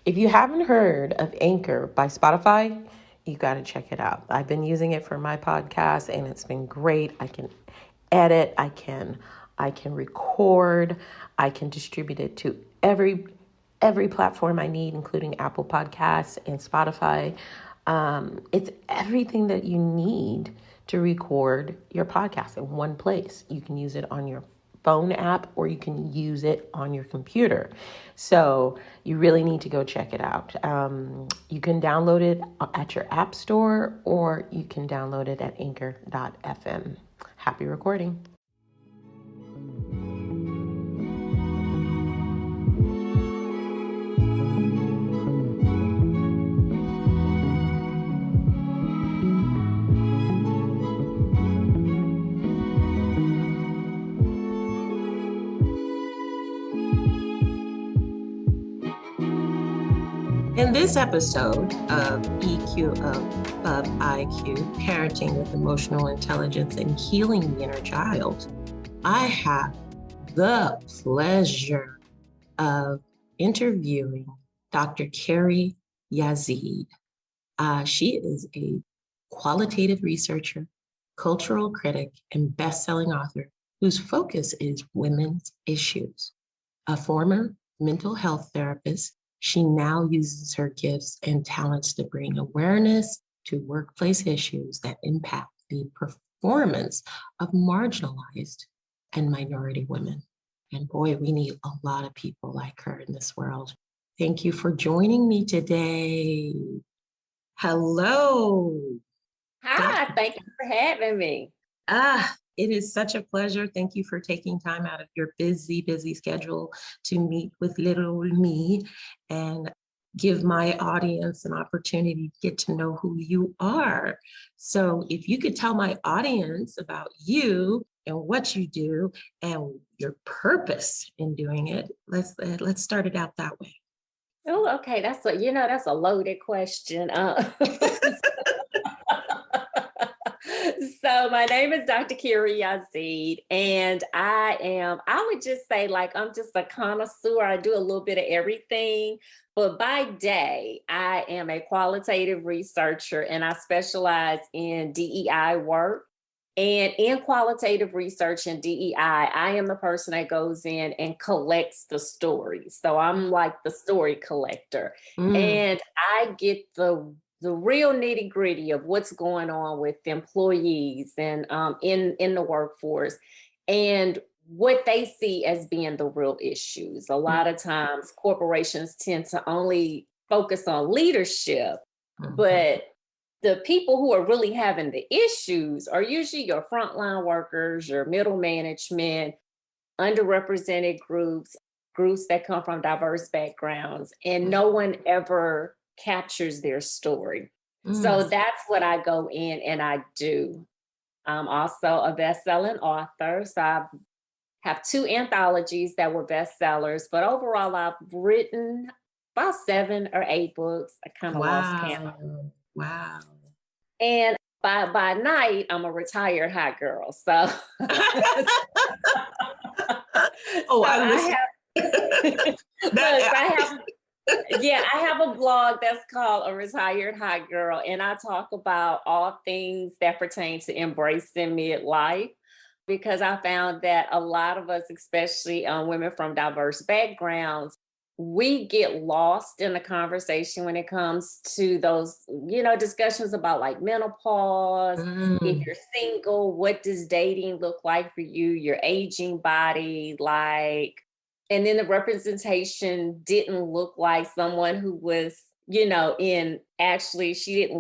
If you haven't heard of Anchor by Spotify, you got to check it out. I've been using it for my podcast and it's been great. I can edit, I can record, I can distribute it to every platform I need, including Apple Podcasts and Spotify. It's everything that you need to record your podcast in one place. You can use it on your phone app or you can use it on your computer. So you really need to go check it out. You can download it at your app store or you can download it at anchor.fm. Happy recording. In this episode of EQaboveIQ, Parenting with Emotional Intelligence and Healing the Inner Child, I have the pleasure of interviewing Dr. Carrie Yazeed. She is a qualitative researcher, cultural critic, and best-selling author whose focus is women's issues. A former mental health therapist, she now uses her gifts and talents to bring awareness to workplace issues that impact the performance of marginalized and minority women. And boy, we need a lot of people like her in this world. Thank you for joining me today. Hello. Hi, thank you for having me. It is such a pleasure. Thank you for taking time out of your busy schedule to meet with little me and give my audience an opportunity to get to know who you are. So if you could tell my audience about you and what you do and your purpose in doing it, let's start it out that way. Oh, okay. That's a loaded question. So my name is Dr. Carrie Yazeed, and I would just say I'm just a connoisseur. I do a little bit of everything, but by day, I am a qualitative researcher and I specialize in DEI work. And in qualitative research and DEI, I am the person that goes in and collects the stories. So I'm like the story collector. And I get the real nitty gritty of what's going on with employees and in the workforce and what they see as being the real issues. A lot of times corporations tend to only focus on leadership, but the people who are really having the issues are usually your frontline workers, your middle management, underrepresented groups that come from diverse backgrounds, and no one ever captures their story. So that's what I go in and I do. I'm also a best-selling author. So I have 2 anthologies that were bestsellers, but overall I've written about 7 or 8 books. I kind of lost count. Wow. And by night, I'm a retired hot girl. So, I have a blog that's called A Retired Hot Girl, and I talk about all things that pertain to embracing midlife, because I found that a lot of us, especially women from diverse backgrounds, we get lost in the conversation when it comes to those, discussions about like menopause. If you're single, what does dating look like for you? Your aging body, and then the representation didn't look like someone who was, she didn't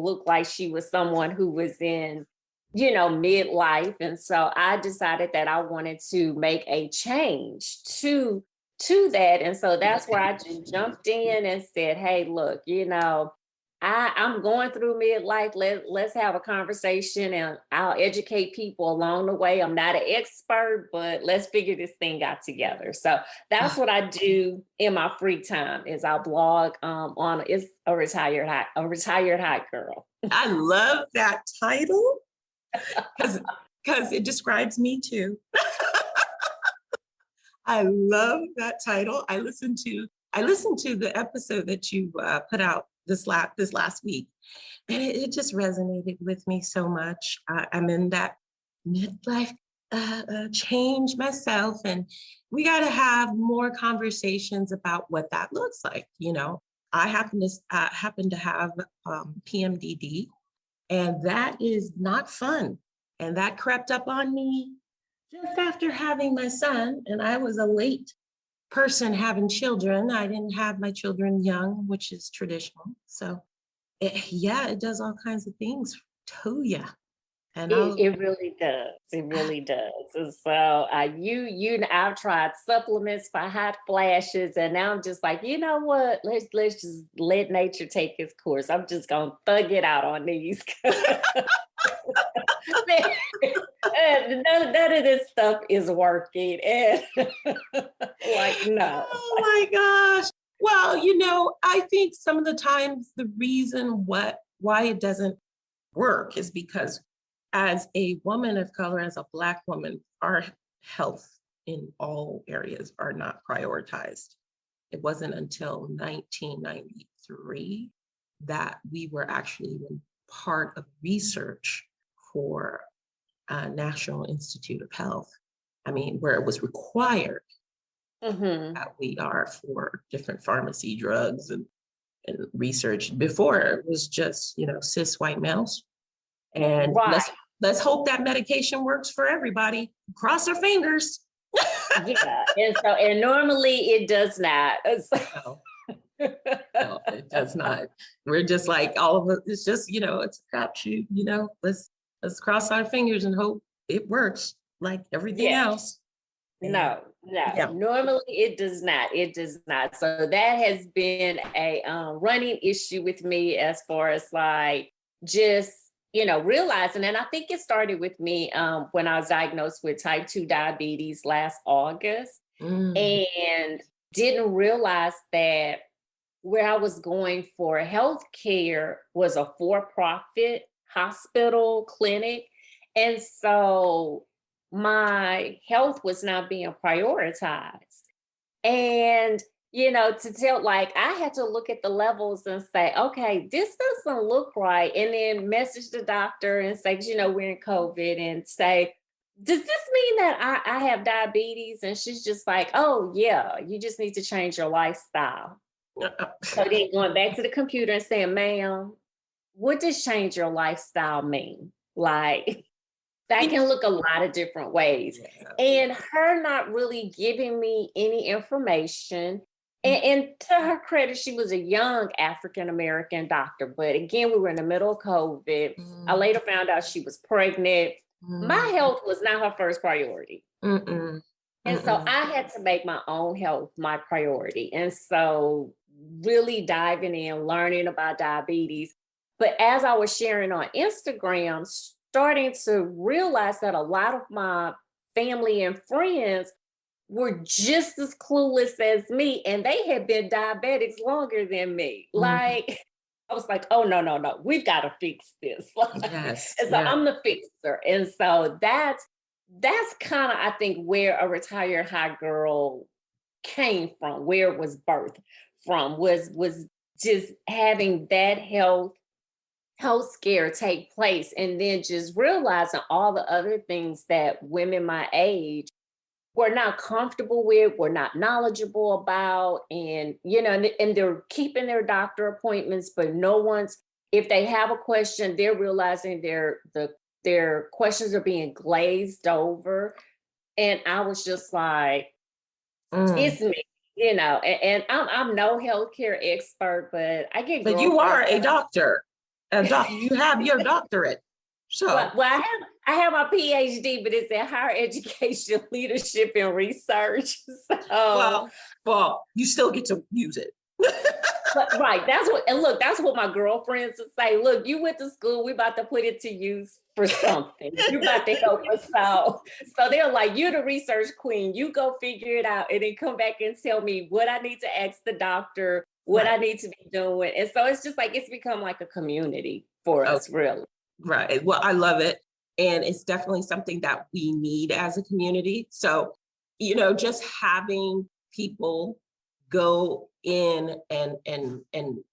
look like she was someone who was in, midlife. And so I decided that I wanted to make a change to that. And so that's where I just jumped in and said, hey, look, I'm going through midlife. Let's have a conversation and I'll educate people along the way. I'm not an expert, but let's figure this thing out together. So that's what I do in my free time is I blog on it's a retired hot girl. I love that title because it describes me too. I love that title. I listen to I listened to the episode that you put out this last week, and it just resonated with me so much. I'm in that midlife change myself, and we got to have more conversations about what that looks like. I happen to have PMDD, and that is not fun. And that crept up on me just after having my son, and I was a late person having children. I didn't have my children young, which is traditional. So it does all kinds of things to you. And It really does. It really does. And so I've tried supplements for hot flashes, and now I'm just like, you know what? Let's just let nature take its course. I'm just gonna thug it out on these. None of this stuff is working. And like, no. Oh my gosh. Well, I think some of the times the reason why it doesn't work is because as a woman of color, as a Black woman, our health in all areas are not prioritized. It wasn't until 1993 that we were actually even part of research for National Institute of Health. I mean, where it was required that we are for different pharmacy drugs and research. Before it was just, cis white males. And Right. let's hope that medication works for everybody. Cross our fingers. Yeah. And normally it does not. No, it does not. We're just like all of it. It's just, it's a crapshoot, let's cross our fingers and hope it works like everything else. No. Yeah. Normally it does not. It does not. So that has been a running issue with me as far as like just, realizing, and I think it started with me when I was diagnosed with type 2 diabetes last August, and didn't realize that where I was going for healthcare was a for-profit hospital clinic. And so my health was not being prioritized. And, to tell, like, I had to look at the levels and say, okay, this doesn't look right. And then message the doctor and say, we're in COVID, and say, does this mean that I have diabetes? And she's just like, oh, yeah, you just need to change your lifestyle. So then going back to the computer and saying, ma'am, what does change your lifestyle mean? Like, that can look a lot of different ways. Yeah. And her not really giving me any information. And to her credit, she was a young African-American doctor. But again, we were in the middle of COVID. I later found out she was pregnant. My health was not her first priority. And so I had to make my own health my priority. And so really diving in, learning about diabetes. But as I was sharing on Instagram, starting to realize that a lot of my family and friends were just as clueless as me, and they had been diabetics longer than me. Like, I was like, oh, no, we've got to fix this. Yes. And so I'm the fixer. And so that's kind of, I think, where a retired high girl came from, where it was birthed from, was just having that health scare take place, and then just realizing all the other things that women my age were not comfortable with, were not knowledgeable about, and and they're keeping their doctor appointments, but if they have a question, they're realizing their questions are being glazed over. And I was just like, it's me. And I'm no healthcare expert, but I get. But you are a doctor. You have your doctorate. So well, I have my PhD, but it's in higher education, leadership, and research. So, well, you still get to use it. Right. That's what my girlfriends would say. Look, you went to school. We about to put it to use for something. You're about to help us out. So they're like, you're the research queen. You go figure it out, and then come back and tell me what I need to ask the doctor, what I need to be doing. And so it's just like, it's become like a community for us, really. Right. Well, I love it. And it's definitely something that we need as a community. So, just having people go in and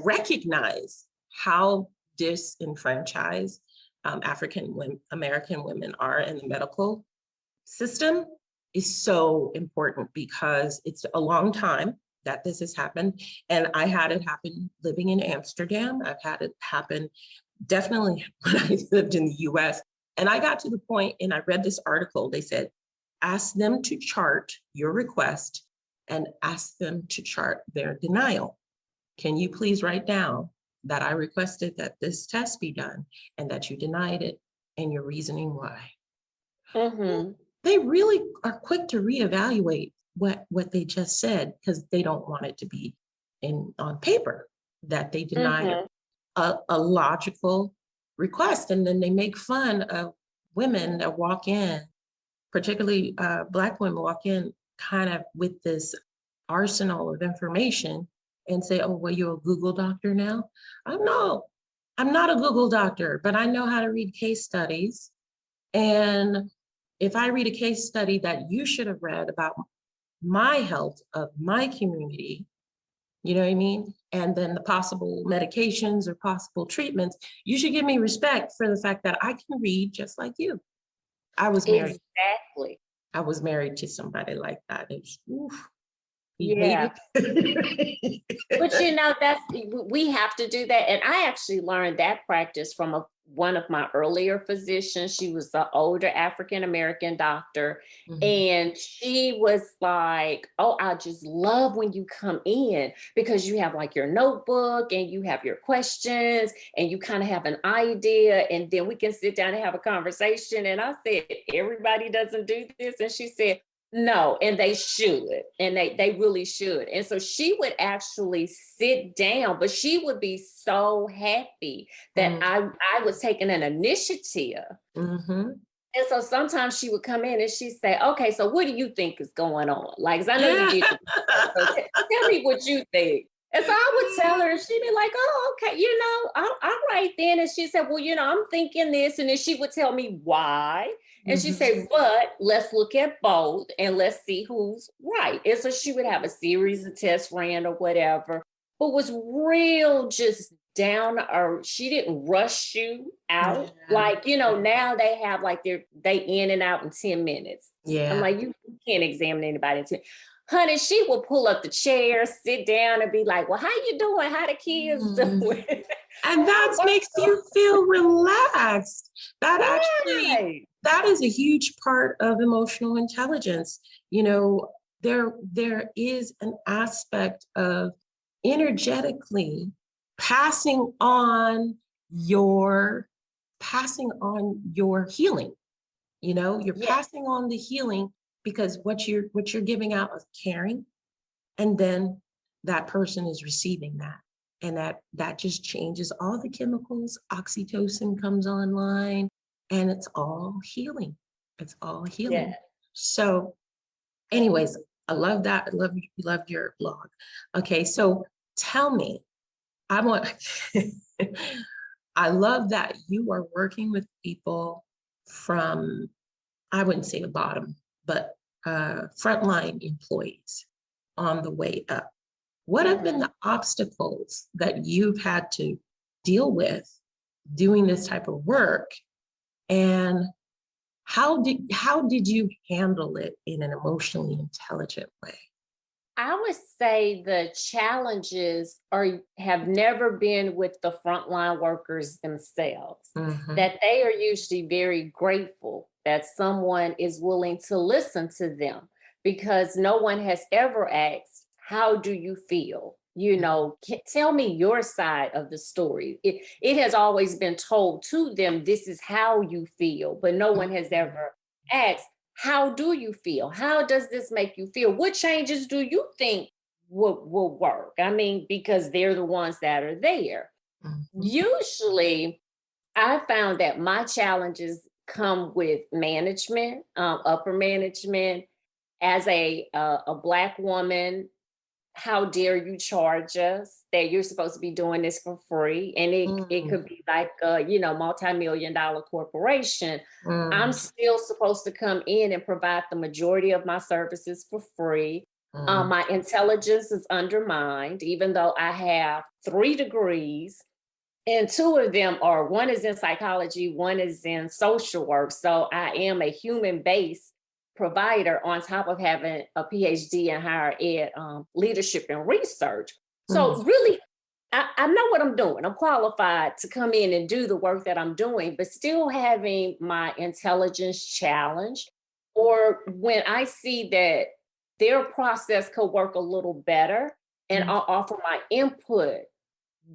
recognize how disenfranchised American women are in the medical system is so important, because it's a long time that this has happened. And I had it happen living in Amsterdam. I've had it happen definitely when I lived in the US. And I got to the point, and I read this article, they said, ask them to chart your request and ask them to chart their denial. Can you please write down that I requested that this test be done and that you denied it and your reasoning why? Mm-hmm. They really are quick to reevaluate what they just said, because they don't want it to be on paper that they denied a logical request. And then they make fun of women that walk in, particularly Black women walk in kind of with this arsenal of information and say, oh, well, you're a Google doctor now? Oh, no, I'm not a Google doctor, but I know how to read case studies. And if I read a case study that you should have read about my health of my community, you know what I mean? And then the possible medications or possible treatments, you should give me respect for the fact that I can read just like you. I was married. Exactly. I was married to somebody like that. It's, oof, he Yeah. hated. But we have to do that. And I actually learned that practice from one of my earlier physicians. She was the older African-American doctor. Mhm. And she was like, oh, I just love when you come in, because you have like your notebook and you have your questions and you kind of have an idea, and then we can sit down and have a conversation. And I said, everybody doesn't do this. And she said, no, and they should, and they really should. And so she would actually sit down, but she would be so happy that I was taking an initiative. Mm-hmm. And so sometimes she would come in and she'd say, okay, so what do you think is going on? Like, 'cause I know you did. So tell me what you think. And so I would tell her, and she'd be like, oh, okay, I'm right then. And she said, well, I'm thinking this. And then she would tell me why. And she said, but let's look at both and let's see who's right. And so she would have a series of tests ran or whatever, but was real just down to earth. She didn't rush you out. Yeah. Like, now they have like they in and out in 10 minutes. Yeah. I'm like, you can't examine anybody in 10 minutes. Honey, she will pull up the chair, sit down, and be like, well, how you doing? How the kids doing? And that makes you feel relaxed. That actually, that is a huge part of emotional intelligence. There is an aspect of energetically passing on your healing. You're passing on the healing, because what you're giving out is caring, and then that person is receiving that, and that just changes all the chemicals. Oxytocin comes online, and it's all healing. It's all healing. Yeah. So anyways, I love that. I love your blog. Okay, so tell me, I love that you are working with people from, I wouldn't say the bottom, but frontline employees on the way up. What have been the obstacles that you've had to deal with doing this type of work? And how did you handle it in an emotionally intelligent way? I would say the challenges have never been with the frontline workers themselves, that they are usually very grateful that someone is willing to listen to them, because no one has ever asked, how do you feel? Tell me your side of the story. It has always been told to them, this is how you feel, but no one has ever asked, how do you feel? How does this make you feel? What changes do you think will work? I mean, because they're the ones that are there. Usually, I found that my challenges come with management, upper management. As a Black woman, how dare you charge us that you're supposed to be doing this for free? And it could be like a, multi-million-dollar corporation. I'm still supposed to come in and provide the majority of my services for free. My intelligence is undermined, even though I have 3 degrees, and 2 of them are, one is in psychology, one is in social work. So I am a human-based provider on top of having a PhD in higher ed, leadership and research. So really, I know what I'm doing. I'm qualified to come in and do the work that I'm doing, but still having my intelligence challenged, or when I see that their process could work a little better and I'll offer my input,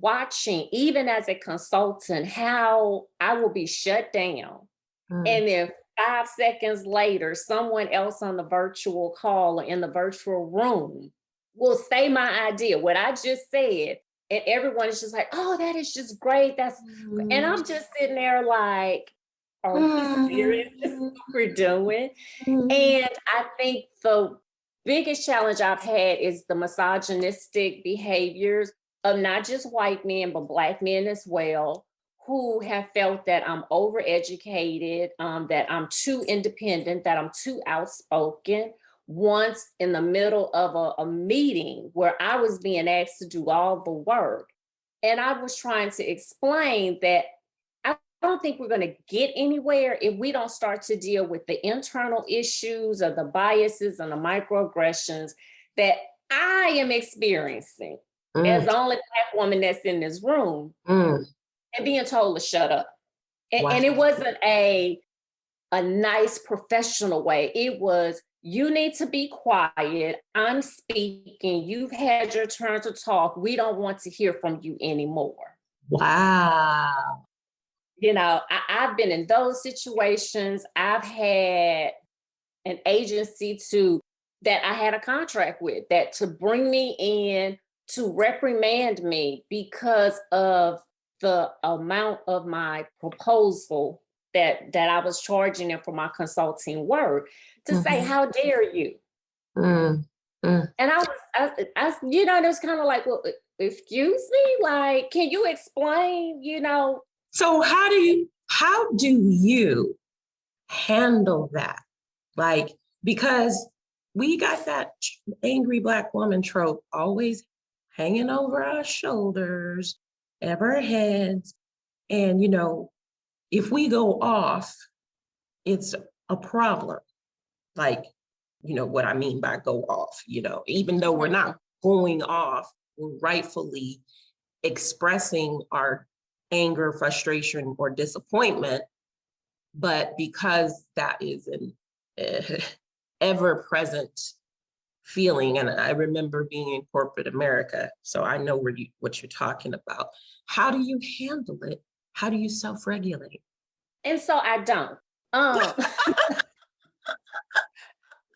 watching, even as a consultant, how I will be shut down. And then 5 seconds later, someone else on the virtual call or in the virtual room will say my idea, what I just said. And everyone is just like, oh, that is just great. And I'm just sitting there like, are we serious? This is what we're doing. And I think the biggest challenge I've had is the misogynistic behaviors of not just white men, but Black men as well, who have felt that I'm overeducated, that I'm too independent, that I'm too outspoken. Once in the middle of a meeting where I was being asked to do all the work, and I was trying to explain that I don't think we're going to get anywhere if we don't start to deal with the internal issues of the biases and the microaggressions that I am experiencing as the only Black woman that's in this room, and being told to shut up. And it wasn't a nice professional way. It was, you need to be quiet. I'm speaking. You've had your turn to talk. We don't want to hear from you anymore. Wow. You know, I've been in those situations. I've had an agency that I had a contract with, that to bring me in to reprimand me because of the amount of my proposal that I was charging them for my consulting work, to say, how dare you? And I you know, it was kind of like, well, excuse me, like, can you explain, you know? So how do you handle that? Like, because we got that angry Black woman trope always hanging over our shoulders, of our heads. And, you know, if we go off, it's a problem. Like, you know what I mean by go off, you know, even though we're not going off, we're rightfully expressing our anger, frustration, or disappointment. But because that is an ever-present feeling, and I remember being in corporate America, so I know what you're talking about. How do you handle it? How do you self-regulate? And so I don't.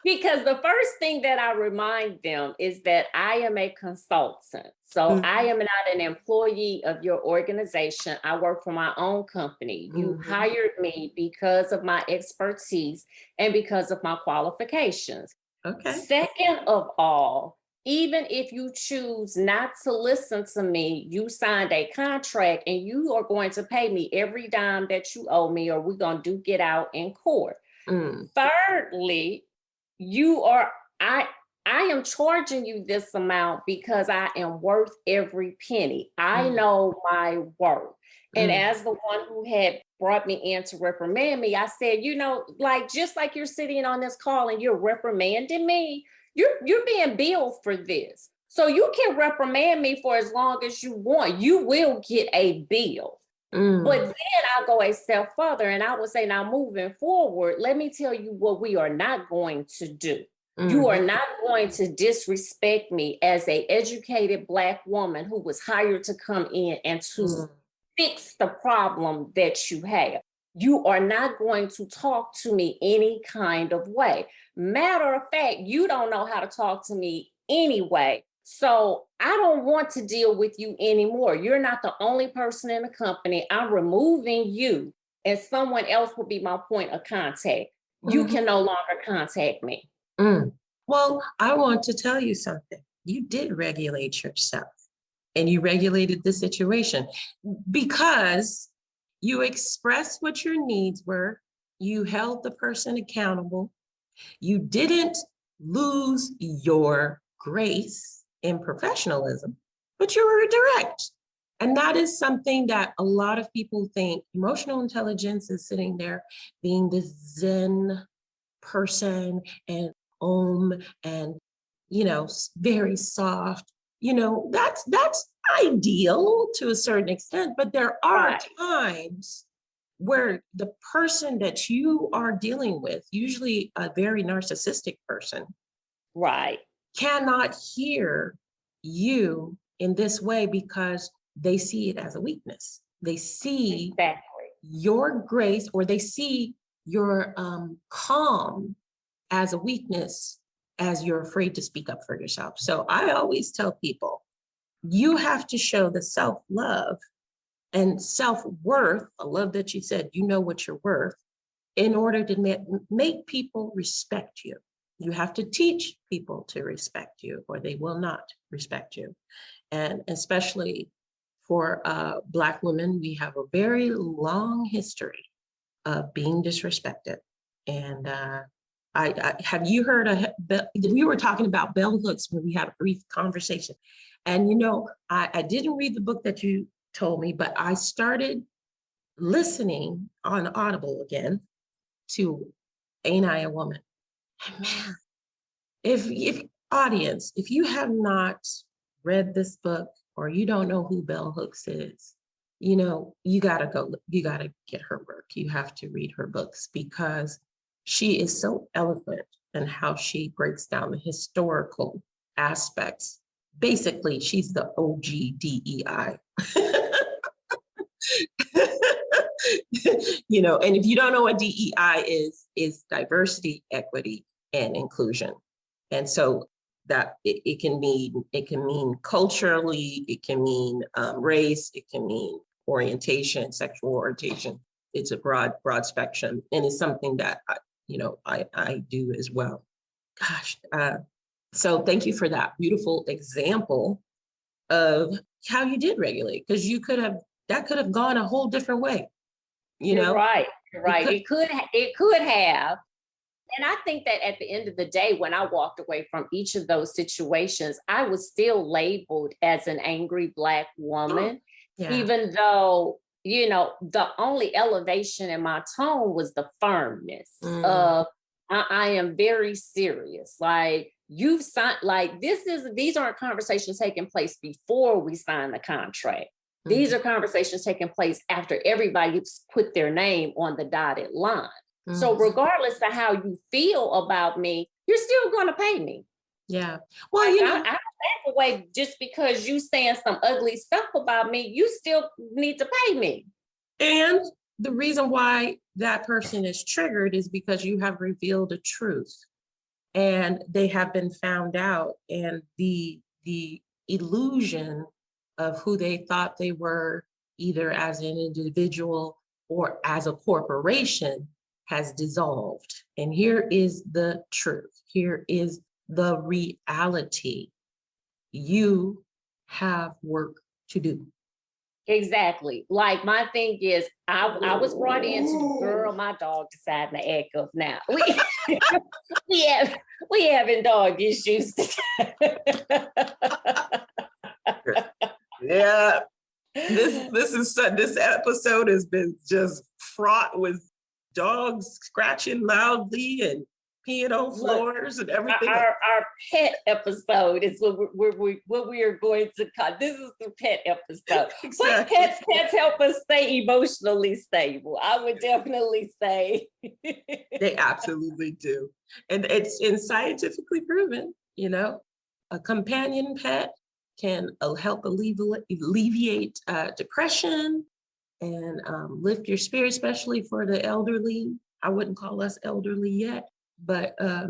Because the first thing that I remind them is that I am a consultant. So I am not an employee of your organization. I work for my own company. You hired me because of my expertise and because of my qualifications. Okay. Second of all, even if you choose not to listen to me, you signed a contract and you are going to pay me every dime that you owe me, or we're going to get out in court. Thirdly, I am charging you this amount because I am worth every penny. I know my worth. And as the one who had brought me in to reprimand me, I said, you know, like, just like you're sitting on this call and you're reprimanding me, you're being billed for this. So you can reprimand me for as long as you want. You will get a bill. But then I'll go a step further and I will say, now moving forward, let me tell you what we are not going to do. You are not going to disrespect me as an educated Black woman who was hired to come in and to fix the problem that you have. You are not going to talk to me any kind of way. Matter of fact, you don't know how to talk to me anyway. So I don't want to deal with you anymore. You're not the only person in the company. I'm removing you, and someone else will be my point of contact. You can no longer contact me. Well, I want to tell you something. You did regulate yourself, and you regulated the situation because you expressed what your needs were. You held the person accountable. You didn't lose your grace and professionalism, but you were direct. And that is something that a lot of people think emotional intelligence is sitting there being this Zen person and and very soft. That's ideal to a certain extent, but there are Right. times where the person that you are dealing with, usually a very narcissistic person, Right. cannot hear you in this way because they see it as a weakness. They see Exactly. your grace, or they see your calm as a weakness, as you're afraid to speak up for yourself. So I always tell people, you have to show the self-love and self-worth. I love that you said, you know what you're worth, in order to make people respect you. You have to teach people to respect you, or they will not respect you. And especially for Black women, we have a very long history of being disrespected. And I have you heard we were talking about bell hooks when we had a brief conversation. And I didn't read the book that you told me, but I started listening on Audible again to Ain't I a Woman? And man, if audience, if you have not read this book, or you don't know who Bell Hooks is, you gotta get her work. You have to read her books, because she is so eloquent in how she breaks down the historical aspects. Basically, she's the OG DEI. And if you don't know what DEI is diversity, equity, and inclusion. And so that it can mean culturally, it can mean race, it can mean orientation, sexual orientation. It's a broad spectrum, and it's something that I do as well. Gosh, so thank you for that beautiful example of how you did regulate, because that could have gone a whole different way. You're right. You're right. Because, It could have. And I think that at the end of the day, when I walked away from each of those situations, I was still labeled as an angry Black woman, yeah. even though, the only elevation in my tone was the firmness of I am very serious. Like, you've signed, like, these aren't conversations taking place before we sign the contract. These are conversations taking place after everybody's put their name on the dotted line. So regardless of how you feel about me, you're still going to pay me. Yeah. Well, I don't back away just because you saying some ugly stuff about me. You still need to pay me. And the reason why that person is triggered is because you have revealed a truth, and they have been found out, and the illusion of who they thought they were, either as an individual or as a corporation, has dissolved. And here is the truth. Here is the reality. You have work to do. Exactly. Like, my thing is, I was brought in to, girl, my dog deciding to act up now. We having dog issues today. Yeah. This episode has been just fraught with dogs scratching loudly and peeing on floors and everything. Our pet episode is what we are going to call. This is the pet episode. Exactly. But pets help us stay emotionally stable. I would definitely say they absolutely do, and it's scientifically proven. A companion pet can help alleviate depression and lift your spirit, especially for the elderly. I wouldn't call us elderly yet, but I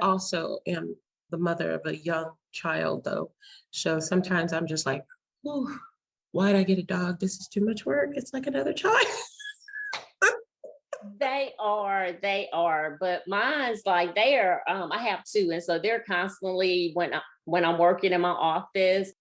also am the mother of a young child, though. So sometimes I'm just like, why'd I get a dog? This is too much work. It's like another child. They are, but mine's like I have two, and so they're constantly, when I'm working in my office,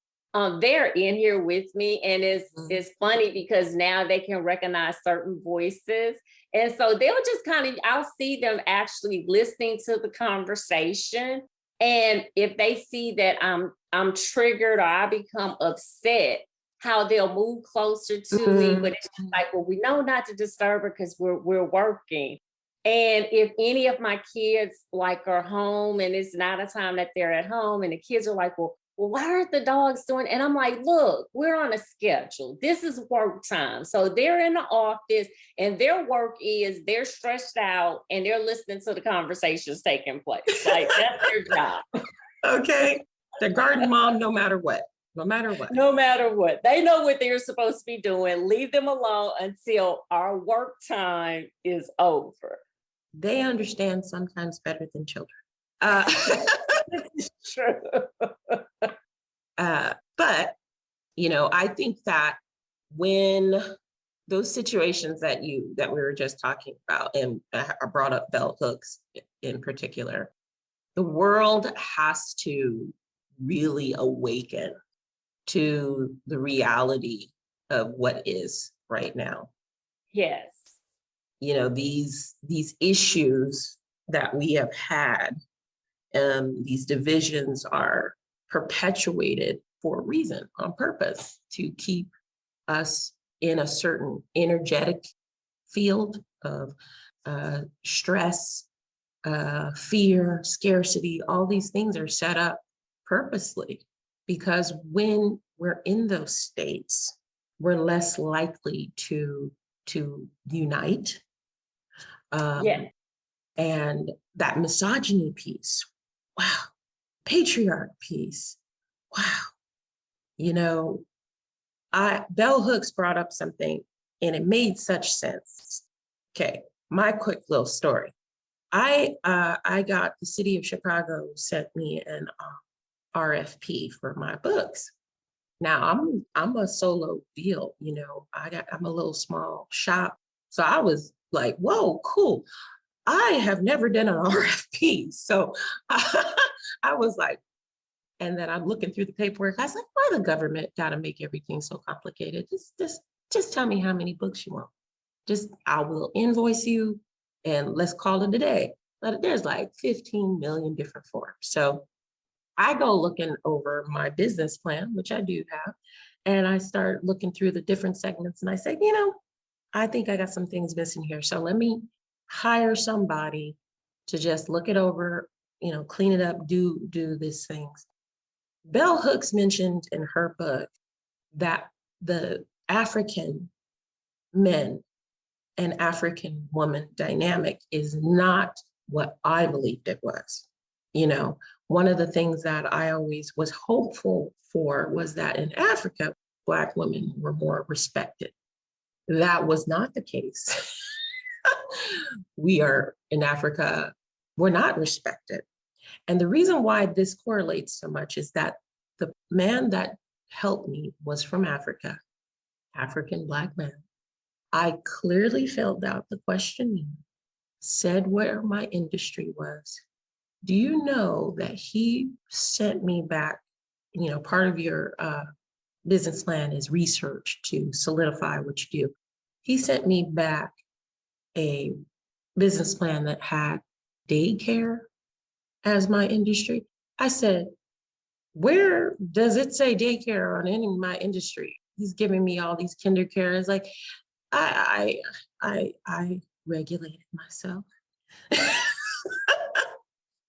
they're in here with me, and Mm. it's funny because now they can recognize certain voices, and so they'll just kind of, I'll see them actually listening to the conversation, and if they see that I'm triggered or I become upset, how they'll move closer to me, but it's just like, well, we know not to disturb her because we're working. And if any of my kids like are home and it's not a time that they're at home, and the kids are like, well, why aren't the dogs doing? And I'm like, look, we're on a schedule. This is work time. So they're in the office and their work is they're stretched out and they're listening to the conversations taking place. Like that's their job. Okay. The garden mom, no matter what. No matter what. No matter what. They know what they're supposed to be doing. Leave them alone until our work time is over. They understand sometimes better than children. This is true. But, I think that when those situations that we were just talking about, and I brought up bell hooks in particular, the world has to really awaken to the reality of what is right now. Yes. These issues that we have had, these divisions are perpetuated for a reason, on purpose, to keep us in a certain energetic field of stress, fear, scarcity. All these things are set up purposely because when we're in those states, we're less likely to unite. Yeah. And that misogyny piece, wow, patriarch piece, wow. Bell Hooks brought up something and it made such sense. Okay, my quick little story. I got the city of Chicago sent me an RFP for my books. Now I'm a solo deal, I'm a little small shop. So I was like, whoa, cool. I have never done an RFP. So I was like, and then I'm looking through the paperwork. I was like, why the government got to make everything so complicated? Just tell me how many books you want. I will invoice you and let's call it a day. But there's like 15 million different forms. So I go looking over my business plan, which I do have, and I start looking through the different segments and I say, I think I got some things missing here. So let me hire somebody to just look it over, clean it up, do these things. Bell Hooks mentioned in her book that the African men and African woman dynamic is not what I believed it was. One of the things that I always was hopeful for was that in Africa, Black women were more respected. That was not the case. We are in Africa, we're not respected. And the reason why this correlates so much is that the man that helped me was from Africa, African Black man. I clearly filled out the questionnaire, said where my industry was. Do you know that he sent me back, part of your business plan is research to solidify what you do. He sent me back a business plan that had daycare as my industry. I said, where does it say daycare on any of my industry? He's giving me all these kinder care. It's like, I regulated myself.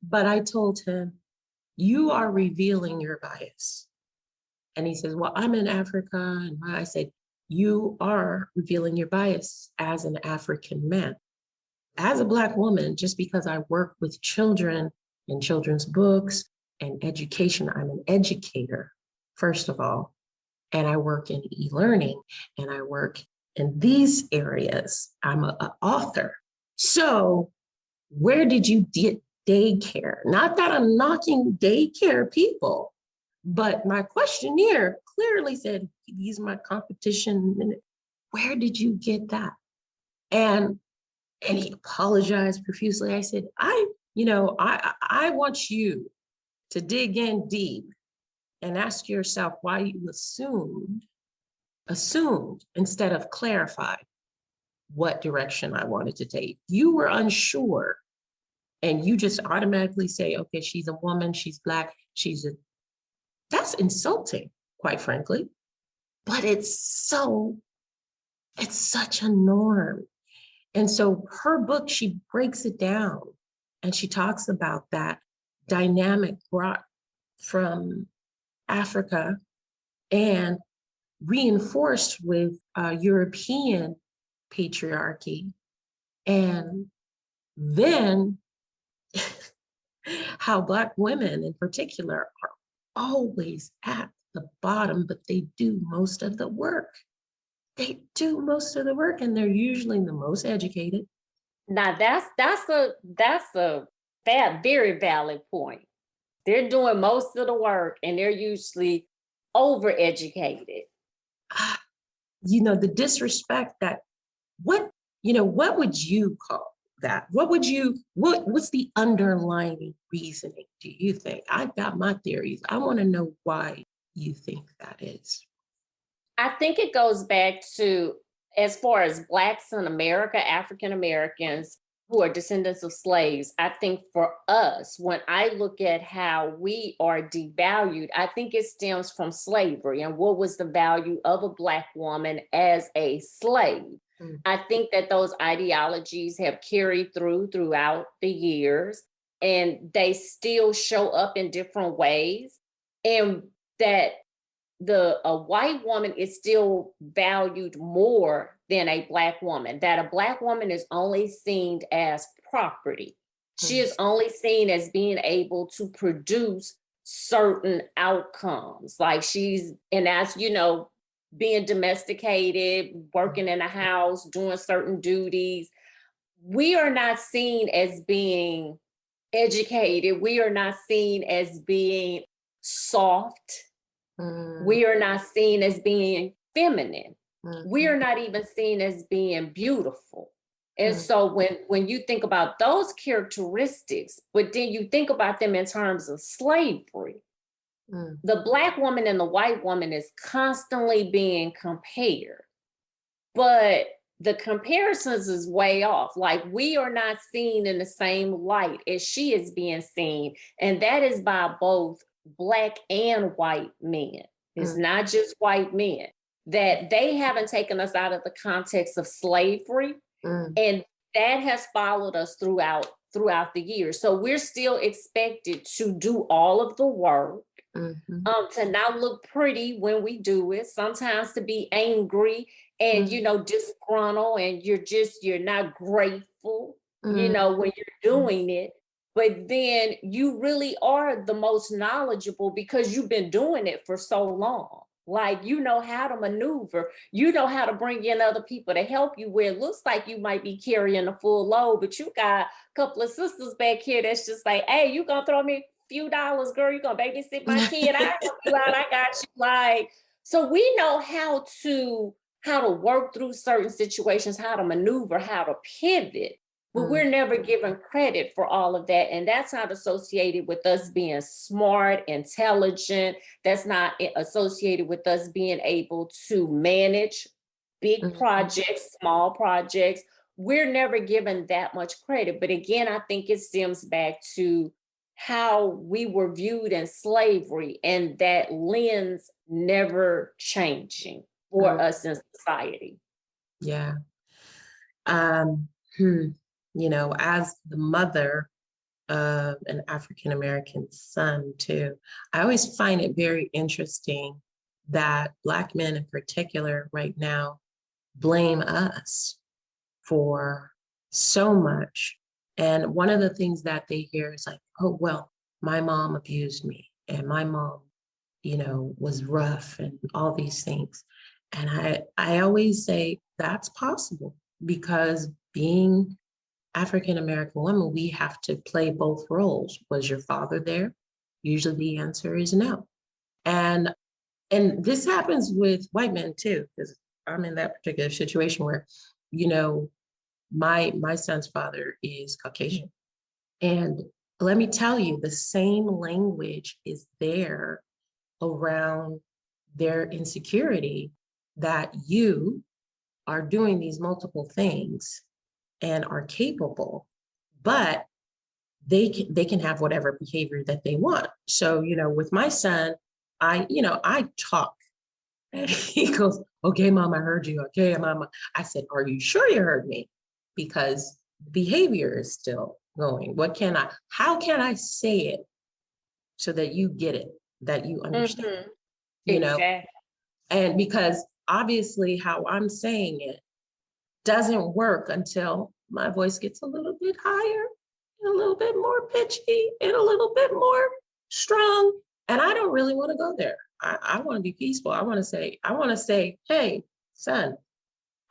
But I told him, you are revealing your bias. And he says, well, I'm in Africa. And I said, you are revealing your bias as an African man. As a Black woman, just because I work with children and children's books and education, I'm an educator, first of all, and I work in e-learning and I work in these areas. I'm an author. So where did you get daycare? Not that I'm knocking daycare people, but my questionnaire clearly said, these are my competition. Where did you get that? And he apologized profusely. I said, I want you to dig in deep and ask yourself why you assumed instead of clarified what direction I wanted to take. You were unsure and you just automatically say, okay, she's a woman, she's Black, that's insulting, quite frankly. But it's such a norm. And so her book, she breaks it down and she talks about that dynamic brought from Africa and reinforced with European patriarchy. And then how Black women in particular are always at the bottom, but they do most of the work. They do most of the work and they're usually the most educated. Now that's a very valid point. They're doing most of the work and they're usually overeducated. The disrespect that what would you call that? What's the underlying reasoning, do you think? I've got my theories. I want to know why you think that is. I think it goes back to, as far as Blacks in America, African Americans who are descendants of slaves, I think for us, when I look at how we are devalued, I think it stems from slavery and what was the value of a Black woman as a slave. I think that those ideologies have carried throughout the years, and they still show up in different ways, and that a white woman is still valued more than a Black woman, that a Black woman is only seen as property. She is only seen as being able to produce certain outcomes. Like and as being domesticated, working in a house, doing certain duties. We are not seen as being educated. We are not seen as being soft. We are not seen as being feminine. We are not even seen as being beautiful. And so when you think about those characteristics, but then you think about them in terms of slavery, the Black woman and the white woman is constantly being compared. But the comparisons is way off. Like, we are not seen in the same light as she is being seen. And that is by both Black and white men. It's not just white men. That they haven't taken us out of the context of slavery. And that has followed us throughout the years. So we're still expected to do all of the work, to not look pretty when we do it, sometimes to be angry and, disgruntled, and you're not grateful, when you're doing it. But then you really are the most knowledgeable because you've been doing it for so long. Like, you know how to maneuver, you know how to bring in other people to help you where it looks like you might be carrying a full load, but you got a couple of sisters back here that's just like, hey, you gonna throw me a few dollars, girl, you gonna babysit my kid, I help you out, I got you. Like, so we know how to work through certain situations, how to maneuver, how to pivot. But we're never given credit for all of that. And that's not associated with us being smart, intelligent. That's not associated with us being able to manage big projects, small projects. We're never given that much credit. But again, I think it stems back to how we were viewed in slavery, and that lens never changing for us in society. Yeah. As the mother of an African-American son too, I always find it very interesting that Black men in particular right now blame us for so much. And one of the things that they hear is like, oh, well, my mom abused me and my mom, was rough and all these things. And I always say that's possible because being African-American woman, we have to play both roles. Was your father there? Usually the answer is no. And this happens with white men too, because I'm in that particular situation where, my son's father is Caucasian. And let me tell you, the same language is there around their insecurity that you are doing these multiple things and are capable, but they can have whatever behavior that they want. So, with my son, I talk. And he goes, okay, mom, I heard you. Okay, mama. I said, are you sure you heard me? Because behavior is still going. How can I say it so that you get it, that you understand, Mm-hmm. you know? Exactly. And because obviously how I'm saying it doesn't work until my voice gets a little bit higher, and a little bit more pitchy, and a little bit more strong. And I don't really want to go there. I want to be peaceful. I want to say, hey, son,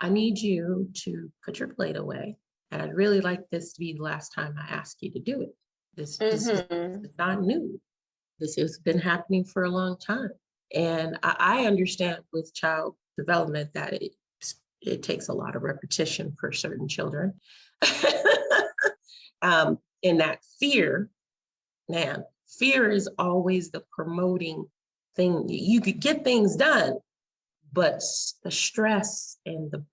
I need you to put your plate away. And I'd really like this to be the last time I ask you to do it. This is Mm-hmm. not new. This has been happening for a long time. And I understand with child development that it takes a lot of repetition for certain children. And that fear, man, fear is always the promoting thing. You could get things done, but the stress and the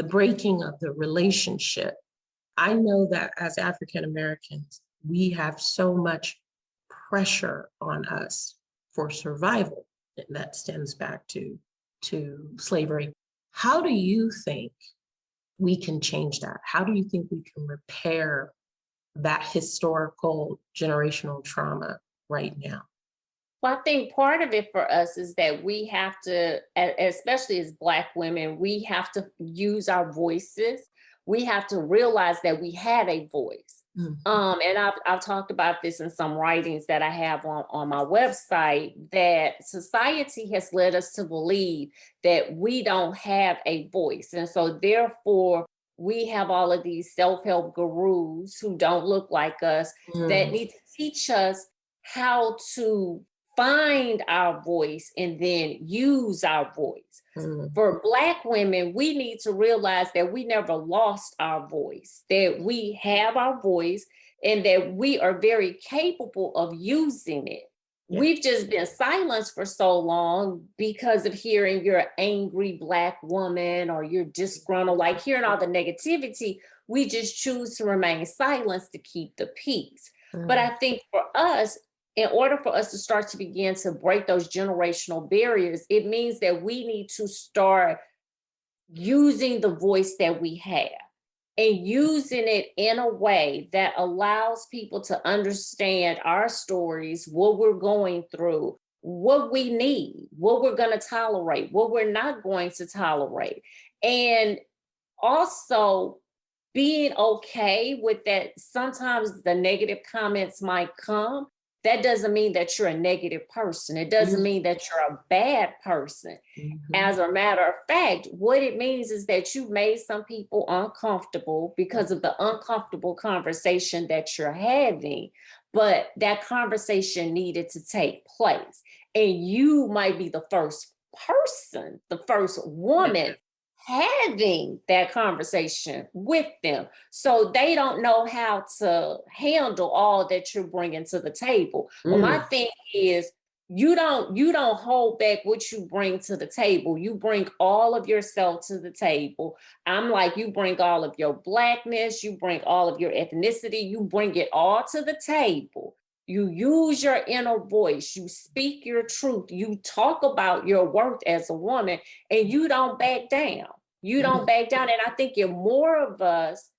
breaking of the relationship. I know that as African Americans, we have so much pressure on us for survival, and that stems back to slavery. How do you think we can change that? How do you think we can repair that historical generational trauma right now? Well, I think part of it for us is that we have to, especially as Black women, we have to use our voices. We have to realize that we had a voice. Mhm. And I've talked about this in some writings that I have on my website, that society has led us to believe that we don't have a voice. And so therefore, we have all of these self-help gurus who don't look like us that Mm, need to teach us how to find our voice and then use our voice. mm, For Black women, we need to realize that we never lost our voice, that we have our voice and that we are very capable of using it. yeah. We've just been silenced for so long because of hearing you're an angry Black woman or you're disgruntled, like hearing all the negativity. We just choose to remain silent to keep the peace. But Mm, I think for us, in order for us to start to begin to break those generational barriers, it means that we need to start using the voice that we have and using it in a way that allows people to understand our stories, what we're going through, what we need, what we're going to tolerate, what we're not going to tolerate. And also being okay with that. Sometimes the negative comments might come. That doesn't mean that you're a negative person. It doesn't mm, mean that you're a bad person. mhm. As a matter of fact, what it means is that you've made some people uncomfortable because of the uncomfortable conversation that you're having. But that conversation needed to take place. And you might be the first person, the first woman having that conversation with them, so they don't know how to handle all that you're bringing to the table. But my Mm, thing is, you don't hold back what you bring to the table. You bring all of yourself to the table. I'm like, you bring all of your Blackness, you bring all of your ethnicity, you bring it all to the table. You use your inner voice, you speak your truth, you talk about your worth as a woman, and you don't back down. You don't mm, back down. And I think if more of us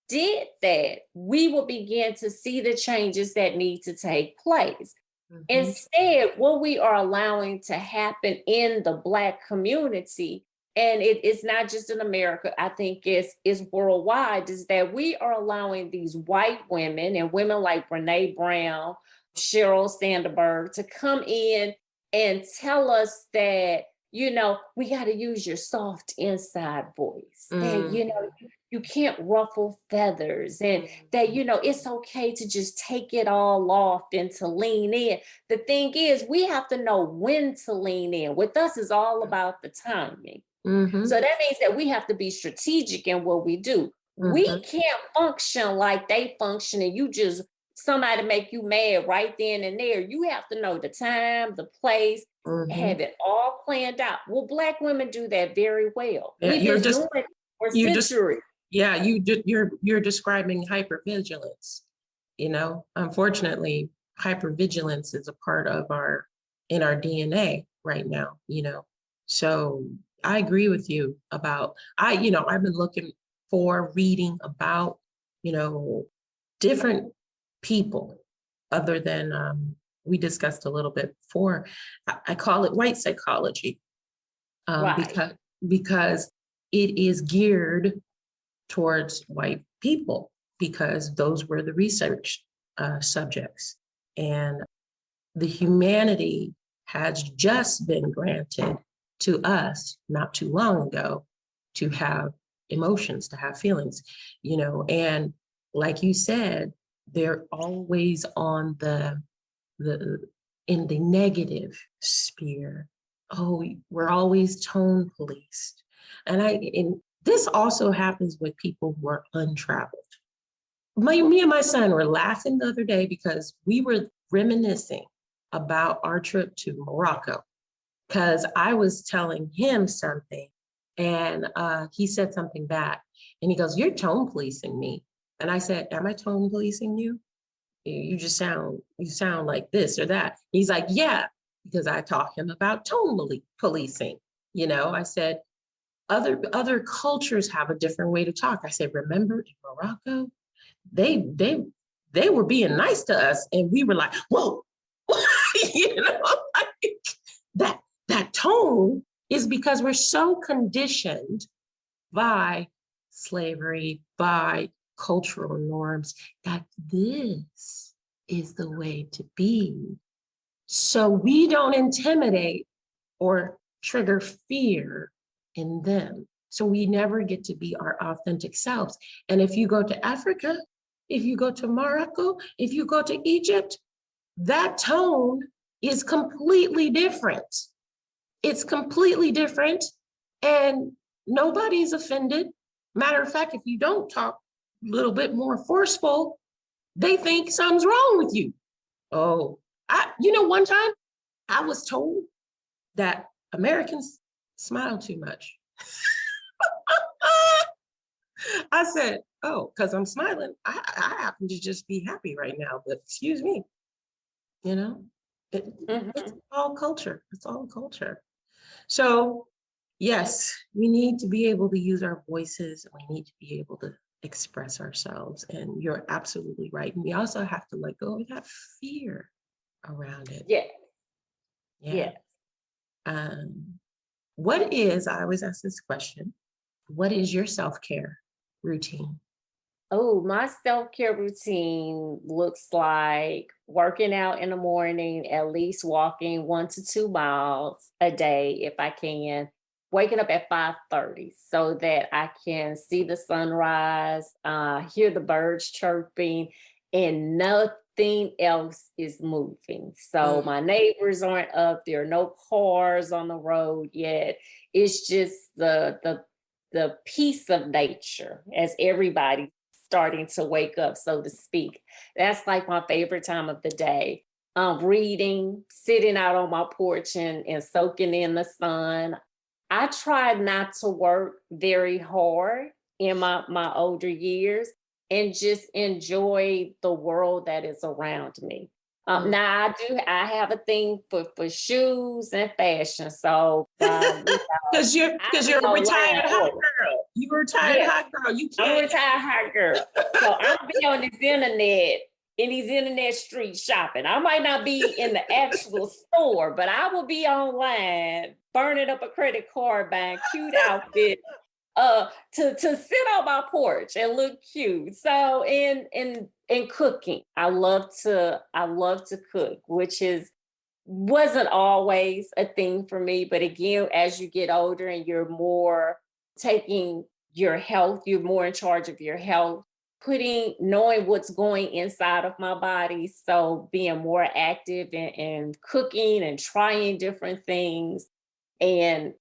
did that, we will begin to see the changes that need to take place. mhm. Instead, what we are allowing to happen in the Black community, and it's not just in America, I think it's worldwide, is that we are allowing these white women and women like Brene Brown, Sheryl Sandberg to come in and tell us that, we got to use your soft inside voice, that, Mm, you can't ruffle feathers, and that, mm, it's okay to just take it all off and to lean in. The thing is, we have to know when to lean in. With us, is all about the timing. So mhm, that means that we have to be strategic in what we do. We mhm. can't function like they function and you just somebody make you mad right then and there, you have to know the time, the place, Mhm. have it all planned out. Well, Black women do that very well. Yeah, We've been doing it for you just centuries. yeah, you're describing hypervigilance. Unfortunately, hypervigilance is a part of our DNA right now, So I agree with you about I've been looking for reading about, you know, different people other than we discussed a little bit before. I call it white psychology, Right. because it is geared towards white people because those were the research subjects. And the humanity has just been granted to us not too long ago to have emotions, to have feelings, and like you said, they're always on the in the negative sphere. Oh, we're always tone policed. And this also happens with people who are untraveled. Me and my son were laughing the other day because we were reminiscing about our trip to Morocco. Because I was telling him something and he said something back. And he goes, "You're tone policing me." And I said, "Am I tone policing you? You sound like this or that." He's like, "Yeah," because I taught him about policing. I said, other cultures have a different way to talk. I said, "Remember in Morocco, they they they were being nice to us, and we were like, whoa," you know, like that tone is because we're so conditioned by slavery, by cultural norms, that this is the way to be. So we don't intimidate or trigger fear in them. So we never get to be our authentic selves. And if you go to Africa, if you go to Morocco, if you go to Egypt, that tone is completely different. It's completely different, and nobody's offended. Matter of fact, if you don't talk a little bit more forceful, they think something's wrong with you. Oh, one time I was told that Americans smile too much. I said, "Oh, because I'm smiling. I happen to just be happy right now, but excuse me, you know, it's Mhm. all culture. It's all culture." So, yes, we need to be able to use our voices. We need to be able to express ourselves. And you're absolutely right. And we also have to let go of that fear around it. Yeah. Yeah. Yeah. Um, I always ask this question, what is your self-care routine? Oh, my self-care routine looks like working out in the morning, at least walking 1 to 2 miles a day if I can, waking up at 5:30 so that I can see the sunrise, hear the birds chirping, and nothing else is moving. So Mm, my neighbors aren't up, there are no cars on the road yet. It's just the peace of nature as everybody starting to wake up, so to speak. That's like my favorite time of the day. Reading, sitting out on my porch and soaking in the sun. I tried not to work very hard in my older years and just enjoy the world that is around me. mm. Now I have a thing for shoes and fashion. So Because you're I because be you're a retired online hot order. girl. You're a retired Yes. hot girl. You I'm a can't. retired hot girl. So I'm be on this internet in these internet streets shopping. I might not be in the actual store, but I will be online burning up a credit card, buying cute outfits to sit on my porch and look cute. So in cooking, I love to cook, which is wasn't always a thing for me. But again, as you get older and you're more taking your health, you're more in charge of your health, knowing what's going inside of my body. So being more active and cooking and trying different things. And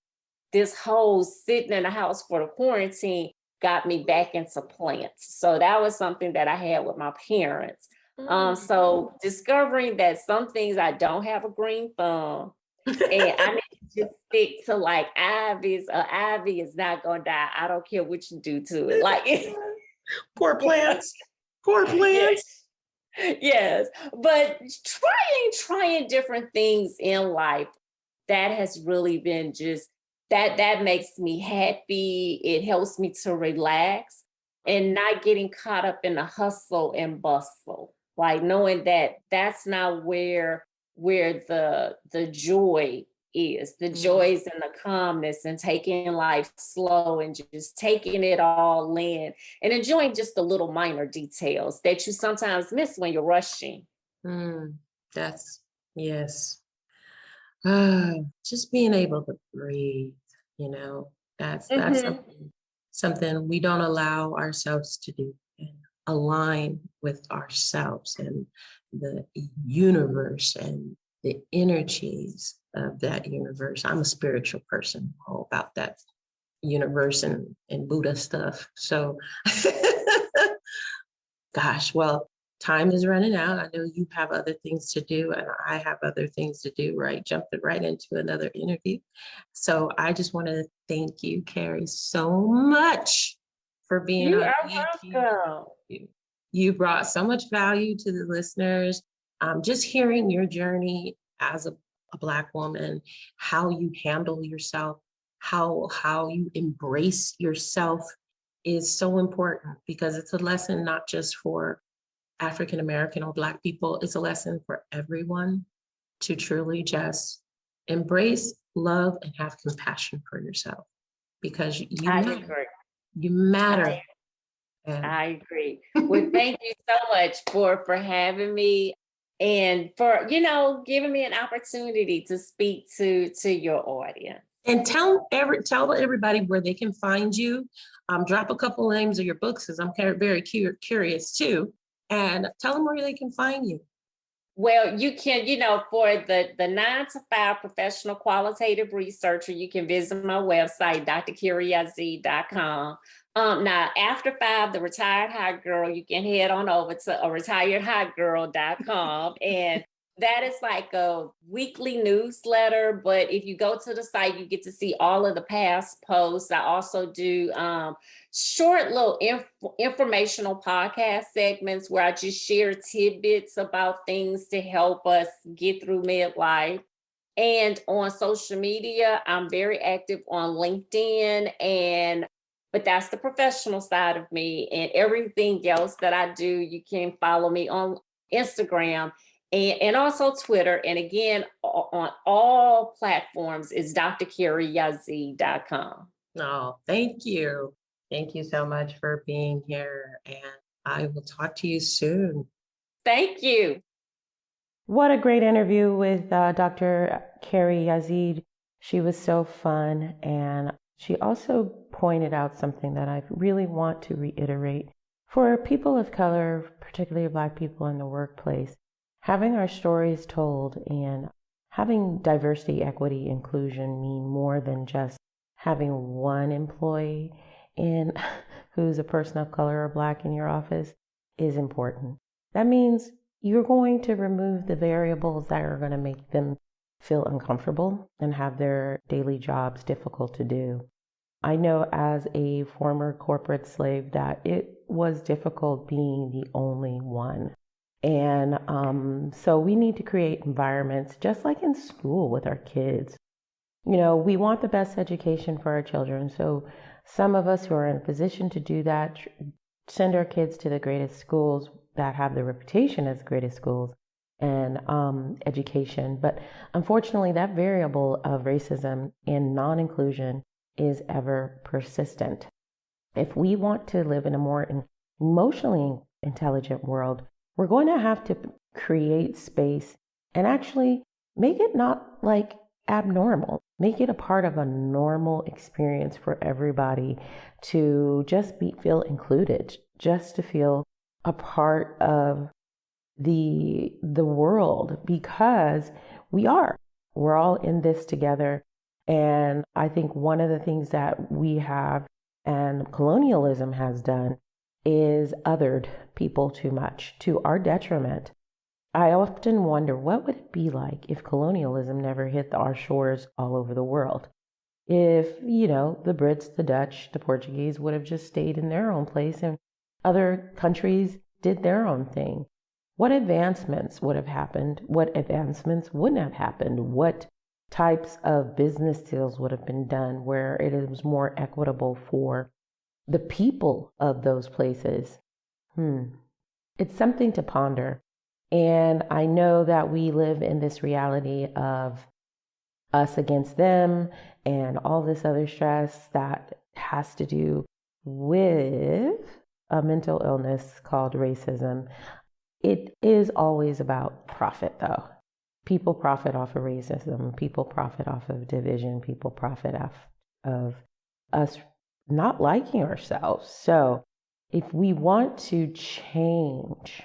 this whole sitting in the house for the quarantine got me back into plants. So that was something that I had with my parents. So discovering that some things I don't have a green thumb, and I need to just stick to like ivy is not gonna die. I don't care what you do to it. Like Poor plants. Poor yes, plants. yes. But trying different things in life, that has really been just that makes me happy. It helps me to relax and not getting caught up in the hustle and bustle. Like knowing that that's not where the joy is. The joy is in the calmness and taking life slow and just taking it all in and enjoying just the little minor details that you sometimes miss when you're rushing. That's yes. Just being able to breathe, you know, that's Mhm. something we don't allow ourselves to do, and align with ourselves and the universe and the energies of that universe. I'm a spiritual person, all about that universe and Buddha stuff. So gosh, well, time is running out. I know you have other things to do, and I have other things to do, right? Jumping right into another interview. So I just want to thank you, Carrie, so much for being You on are EQ. welcome. You brought so much value to the listeners. Just hearing your journey as a Black woman, how you handle yourself, how you embrace yourself is so important, because it's a lesson not just for African American or Black people, it's a lesson for everyone to truly just embrace, love, and have compassion for yourself, because you I matter. agree. You I matter. And I agree. Well, thank you so much for having me and for giving me an opportunity to speak to your audience. and tell everybody where they can find you. Drop a couple names of your books, because I'm very curious too. And tell them where they can find you. Well, you can, for the 9 to 5 professional qualitative researcher, you can visit my website, drkiriyazeed.com. Now, after 5, the retired hot girl, you can head on over to retiredhotgirl.com. And that is like a weekly newsletter. But if you go to the site, you get to see all of the past posts. I also do short little informational podcast segments where I just share tidbits about things to help us get through midlife. And on social media, I'm very active on LinkedIn, but that's the professional side of me. And everything else that I do, you can follow me on Instagram and also Twitter. And again, on all platforms is drkiriyazeed.com. Oh, thank you. Thank you so much for being here. And I will talk to you soon. Thank you. What a great interview with Dr. Carrie Yazeed. She was so fun, and she also pointed out something that I really want to reiterate. For people of color, particularly Black people in the workplace, having our stories told and having diversity, equity, inclusion mean more than just having one employee who's a person of color or Black in your office is important. That means you're going to remove the variables that are going to make them feel uncomfortable and have their daily jobs difficult to do. I know as a former corporate slave that it was difficult being the only one. And so we need to create environments just like in school with our kids. We want the best education for our children. So some of us who are in a position to do that send our kids to the greatest schools that have the reputation as the greatest schools and education. But unfortunately, that variable of racism and non-inclusion is ever persistent. If we want to live in a more emotionally intelligent world, we're going to have to create space and actually make it not like abnormal. Make it a part of a normal experience for everybody to just feel included, just to feel a part of the world, because we're all in this together. And I think one of the things that we have and colonialism has done is othered people too much, to our detriment. I often wonder, what would it be like if colonialism never hit our shores all over the world? If, the Brits, the Dutch, the Portuguese would have just stayed in their own place and other countries did their own thing. What advancements would have happened? What advancements wouldn't have happened? What types of business deals would have been done where it was more equitable for the people of those places? It's something to ponder. And I know that we live in this reality of us against them and all this other stress that has to do with a mental illness called racism. It is always about profit, though. People profit off of racism. People profit off of division. People profit off of us not liking ourselves. So if we want to change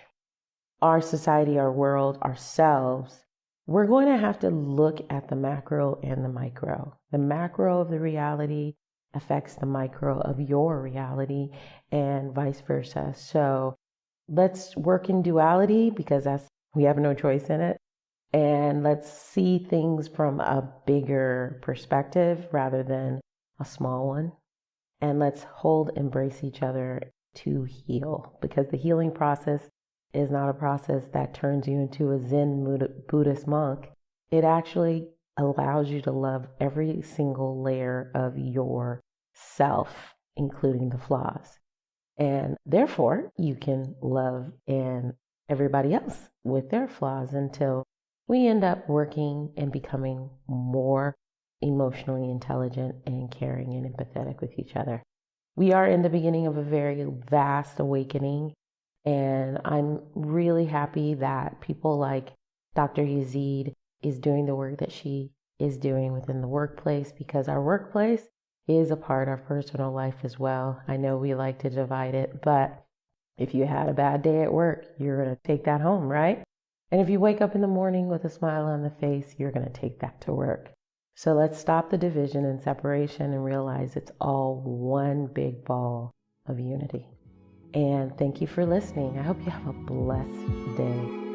our society, our world, ourselves, we're going to have to look at the macro and the micro. The macro of the reality affects the micro of your reality and vice versa. So let's work in duality because we have no choice in it. And let's see things from a bigger perspective rather than a small one. And let's embrace each other to heal, because the healing process is not a process that turns you into a Zen Buddhist monk. It actually allows you to love every single layer of yourself, including the flaws. And therefore, you can love everybody else with their flaws until we end up working and becoming more emotionally intelligent and caring and empathetic with each other. We are in the beginning of a very vast awakening, and I'm really happy that people like Dr. Yazeed is doing the work that she is doing within the workplace, because our workplace is a part of our personal life as well. I know we like to divide it, but if you had a bad day at work, you're going to take that home, right? And if you wake up in the morning with a smile on the face, you're going to take that to work. So let's stop the division and separation and realize it's all one big ball of unity. And thank you for listening. I hope you have a blessed day.